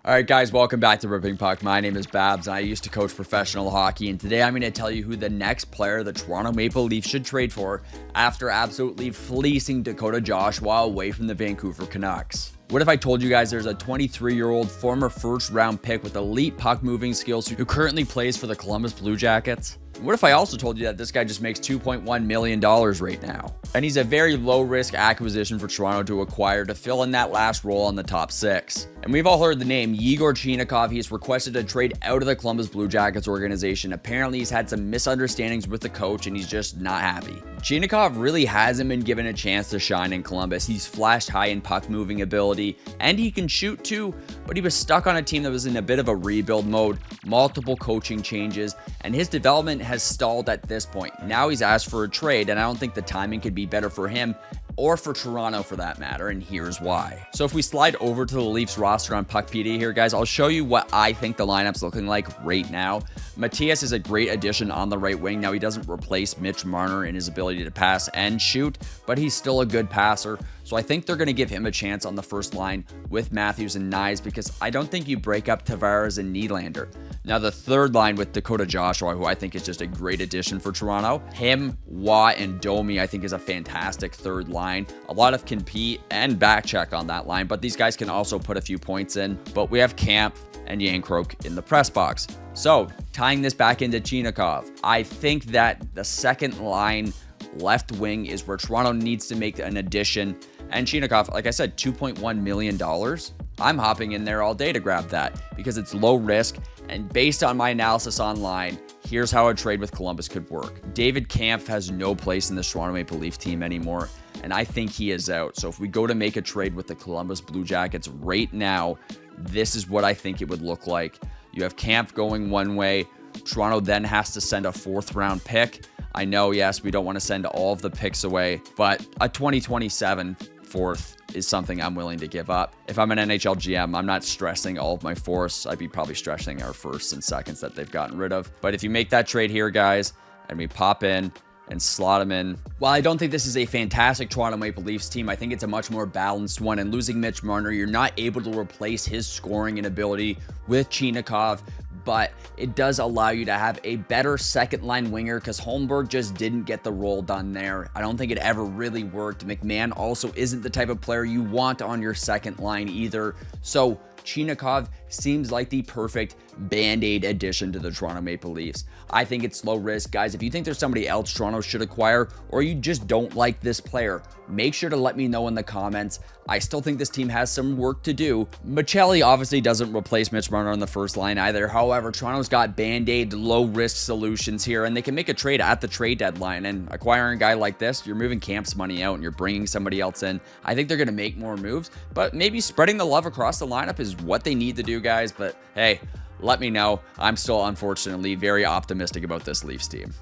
All right, guys, welcome back to Ripping Puck. My name is Babs, and I used to coach professional hockey, and today I'm going to tell you who the next player the Toronto Maple Leafs should trade for after absolutely fleecing Dakota Joshua away from the Vancouver Canucks. What if I told you guys there's a 23-year-old former first-round pick with elite puck-moving skills who currently plays for the Columbus Blue Jackets? What if I also told you that this guy just makes $2.1 million right now? And he's a very low-risk acquisition for Toronto to acquire to fill in that last role on the top six. And we've all heard the name Yegor Chinakhov. He's requested a trade out of the Columbus Blue Jackets organization. Apparently, he's had some misunderstandings with the coach, and he's just not happy. Chinakhov really hasn't been given a chance to shine in Columbus. He's flashed high in puck-moving ability, and he can shoot too, but he was stuck on a team that was in a bit of a rebuild mode, multiple coaching changes, and his development has stalled at this point. Now he's asked for a trade, and I don't think the timing could be better for him or for Toronto for that matter, and here's why. So if we slide over to the Leafs roster on Puckpedia here, guys, I'll show you what I think the lineup's looking like right now. Matthias is a great addition on the right wing. Now, he doesn't replace Mitch Marner in his ability to pass and shoot, but he's still a good passer. So I think they're going to give him a chance on the first line with Matthews and Nyes because I don't think you break up Tavares and Nylander. Now, the third line with Dakota Joshua, who I think is just a great addition for Toronto. Him, Watt, and Domi, I think is a fantastic third line. A lot of compete and back check on that line, but these guys can also put a few points in. But we have Camp and Yankroke in the press box. So, tying this back into Chinakhov, I think that the second line left wing is where Toronto needs to make an addition. And Chinakhov, like I said, $2.1 million. I'm hopping in there all day to grab that because it's low risk. And based on my analysis online, here's how a trade with Columbus could work. David Kampf has no place in the Toronto Maple Leaf team anymore, and I think he is out. So if we go to make a trade with the Columbus Blue Jackets right now, this is what I think it would look like. You have Kampf going one way. Toronto then has to send a fourth-round pick. I know, yes, we don't want to send all of the picks away, but a 2027 fourth is something I'm willing to give up. If I'm an NHL GM, I'm not stressing all of my fourths. I'd be probably stressing our firsts and seconds that they've gotten rid of. But if you make that trade here, guys, and we pop in and slot them in, while I don't think this is a fantastic Toronto Maple Leafs team, I think it's a much more balanced one. And losing Mitch Marner, you're not able to replace his scoring and ability with Chinakhov, but it does allow you to have a better second line winger because Holmberg just didn't get the role done there. I don't think it ever really worked. McMahon also isn't the type of player you want on your second line either. So Chinakhov seems like the perfect band-aid addition to the Toronto Maple Leafs. I think it's low risk. Guys, if you think there's somebody else Toronto should acquire or you just don't like this player, make sure to let me know in the comments. I still think this team has some work to do. Michelli obviously doesn't replace Mitch Marner on the first line either. However, Toronto's got band-aid, low-risk solutions here, and they can make a trade at the trade deadline. And acquiring a guy like this, you're moving Camp's money out and you're bringing somebody else in. I think they're going to make more moves, but maybe spreading the love across the lineup is what they need to do, guys. But hey, let me know. I'm still, unfortunately, very optimistic about this Leafs team.